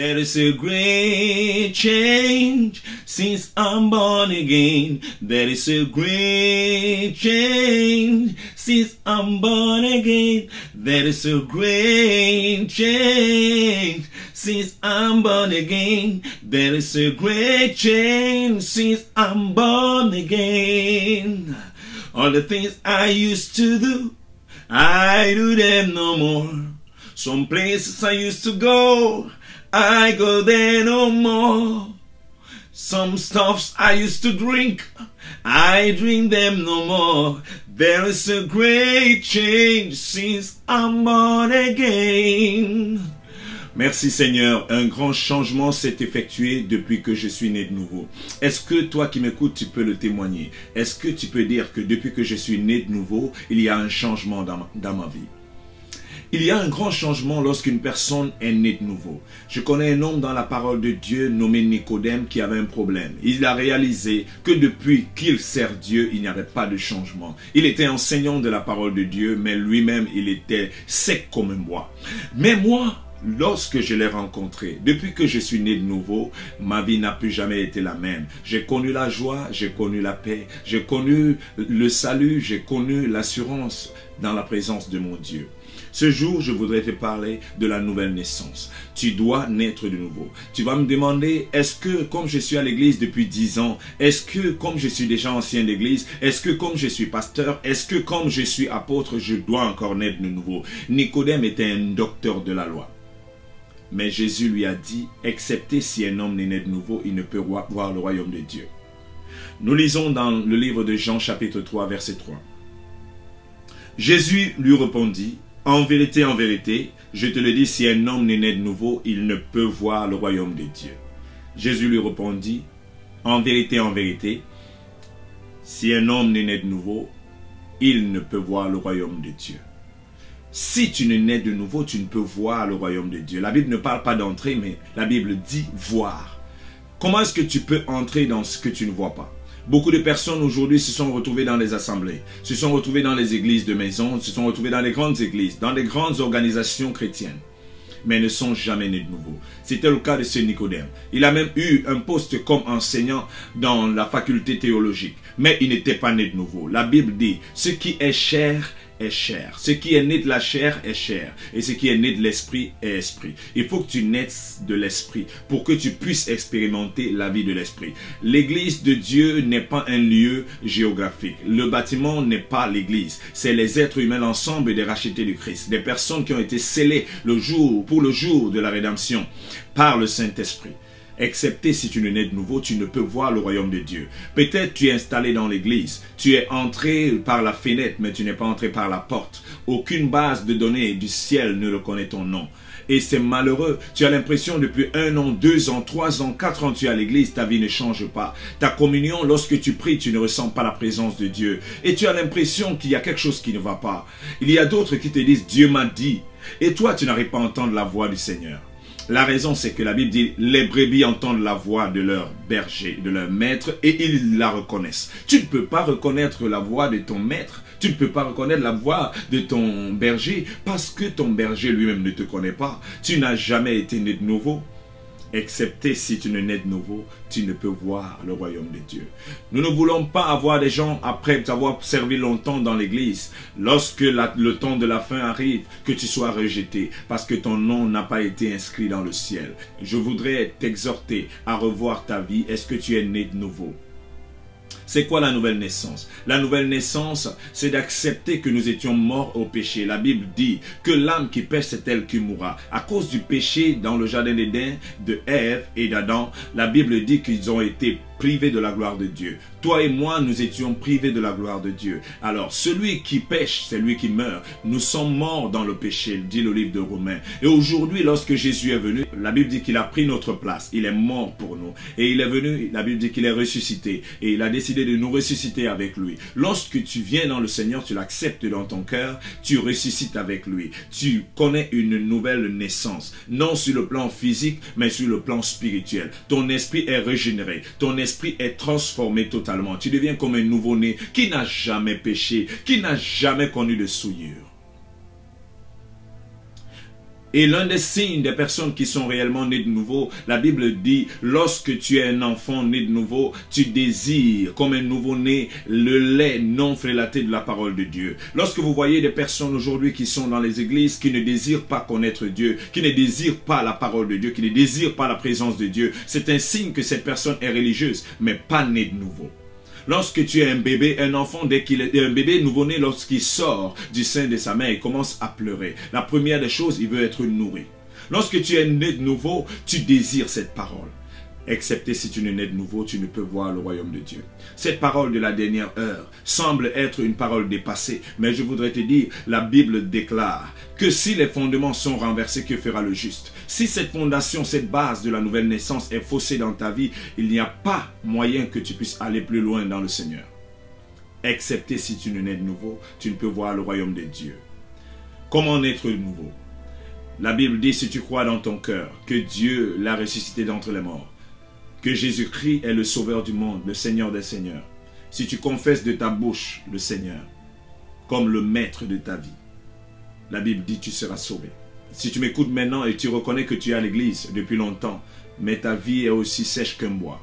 There is a great change since I'm born again. There is a great change since I'm born again. There is a great change since I'm born again. There is a great change since I'm born again. All the things I used to do, I do them no more. Some places I used to go, I go there no more. Some stuffs I used to drink, I drink them no more. There is a great change since I'm born again. Merci Seigneur, un grand changement s'est effectué depuis que je suis né de nouveau. Est-ce que toi qui m'écoutes, tu peux le témoigner? Est-ce que tu peux dire que depuis que je suis né de nouveau, il y a un changement dans ma vie? Il y a un grand changement lorsqu'une personne est née de nouveau. Je connais un homme dans la parole de Dieu nommé Nicodème qui avait un problème. Il a réalisé que depuis qu'il sert Dieu, il n'y avait pas de changement. Il était enseignant de la parole de Dieu, mais lui-même, il était sec comme un bois. Mais moi, lorsque je l'ai rencontré, depuis que je suis né de nouveau, ma vie n'a plus jamais été la même. J'ai connu la joie, j'ai connu la paix, j'ai connu le salut, j'ai connu l'assurance dans la présence de mon Dieu. Ce jour, je voudrais te parler de la nouvelle naissance. Tu dois naître de nouveau. Tu vas me demander, est-ce que comme je suis à l'église depuis 10 ans, est-ce que comme je suis déjà ancien d'église, est-ce que comme je suis pasteur, est-ce que comme je suis apôtre, je dois encore naître de nouveau? Nicodème était un docteur de la loi. Mais Jésus lui a dit, excepté si un homme n'est né de nouveau, il ne peut voir le royaume de Dieu. Nous lisons dans le livre de Jean chapitre 3, verset 3. Jésus lui répondit, en vérité, je te le dis, si un homme n'est né de nouveau, il ne peut voir le royaume de Dieu. Jésus lui répondit, en vérité, si un homme n'est né de nouveau, il ne peut voir le royaume de Dieu. Si tu ne nais de nouveau, tu ne peux voir le royaume de Dieu. La Bible ne parle pas d'entrer, mais la Bible dit voir. Comment est-ce que tu peux entrer dans ce que tu ne vois pas? Beaucoup de personnes aujourd'hui se sont retrouvées dans les assemblées, se sont retrouvées dans les églises de maison, se sont retrouvées dans les grandes églises, dans les grandes organisations chrétiennes, mais ne sont jamais nés de nouveau. C'était le cas de ce Nicodème. Il a même eu un poste comme enseignant dans la faculté théologique, mais il n'était pas né de nouveau. La Bible dit, ce qui est chair est chair. Ce qui est né de la chair est chair. Et ce qui est né de l'esprit est esprit. Il faut que tu naisses de l'esprit pour que tu puisses expérimenter la vie de l'esprit. L'église de Dieu n'est pas un lieu géographique. Le bâtiment n'est pas l'église. C'est les êtres humains, l'ensemble des rachetés du Christ. Des personnes qui ont été scellées pour le jour de la rédemption par le Saint-Esprit. Excepté si tu ne nais de nouveau, tu ne peux voir le royaume de Dieu. Peut-être tu es installé dans l'église, tu es entré par la fenêtre, mais tu n'es pas entré par la porte. Aucune base de données du ciel ne reconnaît ton nom. Et c'est malheureux. Tu as l'impression depuis 1 an, 2 ans, 3 ans, 4 ans, tu es à l'église, ta vie ne change pas. Ta communion, lorsque tu pries, tu ne ressens pas la présence de Dieu. Et tu as l'impression qu'il y a quelque chose qui ne va pas. Il y a d'autres qui te disent, Dieu m'a dit. Et toi, tu n'arrives pas à entendre la voix du Seigneur. La raison, c'est que la Bible dit, les brebis entendent la voix de leur berger, de leur maître, et ils la reconnaissent. Tu ne peux pas reconnaître la voix de ton maître, tu ne peux pas reconnaître la voix de ton berger, parce que ton berger lui-même ne te connaît pas. Tu n'as jamais été né de nouveau. Excepté si tu ne nais de nouveau, tu ne peux voir le royaume de Dieu. Nous ne voulons pas avoir des gens, après avoir servi longtemps dans l'église, lorsque le temps de la fin arrive, que tu sois rejeté, parce que ton nom n'a pas été inscrit dans le ciel. Je voudrais t'exhorter à revoir ta vie. Est-ce que tu es né de nouveau? C'est quoi la nouvelle naissance? La nouvelle naissance, c'est d'accepter que nous étions morts au péché. La Bible dit que l'âme qui pêche, c'est elle qui mourra. À cause du péché dans le jardin d'Éden, de Ève et d'Adam, la Bible dit qu'ils ont été privés de la gloire de Dieu. Toi et moi, nous étions privés de la gloire de Dieu. Alors, celui qui pêche, c'est lui qui meurt. Nous sommes morts dans le péché, dit le livre de Romains. Et aujourd'hui, lorsque Jésus est venu, la Bible dit qu'il a pris notre place. Il est mort pour nous. Et il est venu, la Bible dit qu'il est ressuscité. Et il a décidé de nous ressusciter avec lui. Lorsque tu viens dans le Seigneur, tu l'acceptes dans ton cœur, tu ressuscites avec lui. Tu connais une nouvelle naissance. Non sur le plan physique, mais sur le plan spirituel. Ton esprit est régénéré. Ton esprit est transformé totalement. Tu deviens comme un nouveau-né qui n'a jamais péché, qui n'a jamais connu de souillure. Et l'un des signes des personnes qui sont réellement nées de nouveau, la Bible dit, lorsque tu es un enfant né de nouveau, tu désires, comme un nouveau-né, le lait non frélaté de la parole de Dieu. Lorsque vous voyez des personnes aujourd'hui qui sont dans les églises, qui ne désirent pas connaître Dieu, qui ne désirent pas la parole de Dieu, qui ne désirent pas la présence de Dieu, c'est un signe que cette personne est religieuse, mais pas née de nouveau. Lorsque tu es un bébé, un enfant, dès qu'il est un bébé nouveau-né, lorsqu'il sort du sein de sa mère, il commence à pleurer. La première des choses, il veut être nourri. Lorsque tu es né de nouveau, tu désires cette parole. Excepté si tu n'es né de nouveau, tu ne peux voir le royaume de Dieu. Cette parole de la dernière heure semble être une parole dépassée, mais je voudrais te dire, la Bible déclare que si les fondements sont renversés, que fera le juste? Si cette fondation, cette base de la nouvelle naissance est faussée dans ta vie, il n'y a pas moyen que tu puisses aller plus loin dans le Seigneur. Excepté si tu n'es né de nouveau, tu ne peux voir le royaume de Dieu. Comment naître de nouveau? La Bible dit, si tu crois dans ton cœur que Dieu l'a ressuscité d'entre les morts, que Jésus-Christ est le sauveur du monde, le Seigneur des seigneurs. Si tu confesses de ta bouche le Seigneur comme le maître de ta vie, la Bible dit tu seras sauvé. Si tu m'écoutes maintenant et tu reconnais que tu es à l'église depuis longtemps, mais ta vie est aussi sèche qu'un bois,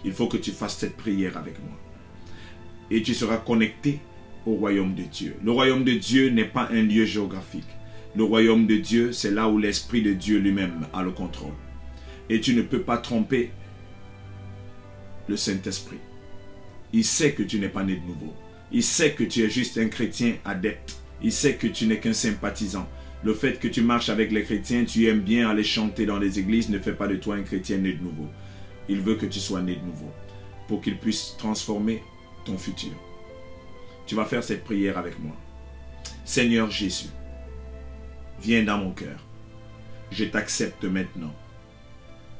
il faut que tu fasses cette prière avec moi. Et tu seras connecté au royaume de Dieu. Le royaume de Dieu n'est pas un lieu géographique. Le royaume de Dieu, c'est là où l'Esprit de Dieu lui-même a le contrôle. Et tu ne peux pas tromper le Saint-Esprit. Il sait que tu n'es pas né de nouveau. Il sait que tu es juste un chrétien adepte. Il sait que tu n'es qu'un sympathisant. Le fait que tu marches avec les chrétiens, tu aimes bien aller chanter dans les églises, ne fait pas de toi un chrétien né de nouveau. Il veut que tu sois né de nouveau pour qu'il puisse transformer ton futur. Tu vas faire cette prière avec moi. Seigneur Jésus, viens dans mon cœur. Je t'accepte maintenant.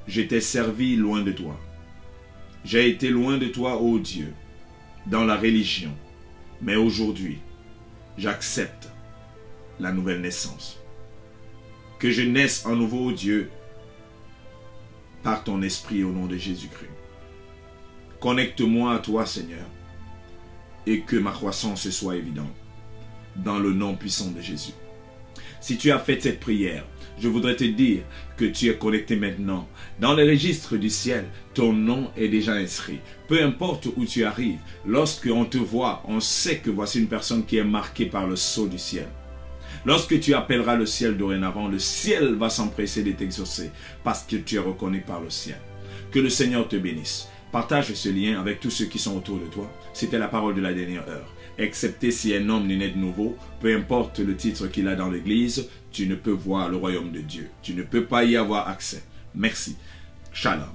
Je t'ai servi loin de toi. J'ai été loin de toi, ô Dieu, dans la religion. Mais aujourd'hui, j'accepte la nouvelle naissance. Que je naisse en nouveau, ô Dieu, par ton esprit au nom de Jésus-Christ. Connecte-moi à toi, Seigneur, et que ma croissance soit évidente, dans le nom puissant de Jésus. Si tu as fait cette prière, je voudrais te dire que tu es connecté maintenant. Dans le registre du ciel, ton nom est déjà inscrit. Peu importe où tu arrives, lorsqu'on te voit, on sait que voici une personne qui est marquée par le sceau du ciel. Lorsque tu appelleras le ciel dorénavant, le ciel va s'empresser de t'exaucer parce que tu es reconnu par le ciel. Que le Seigneur te bénisse. Partage ce lien avec tous ceux qui sont autour de toi. C'était la parole de la dernière heure. Excepté si un homme n'est né de nouveau, peu importe le titre qu'il a dans l'église, tu ne peux voir le royaume de Dieu. Tu ne peux pas y avoir accès. Merci. Shalom.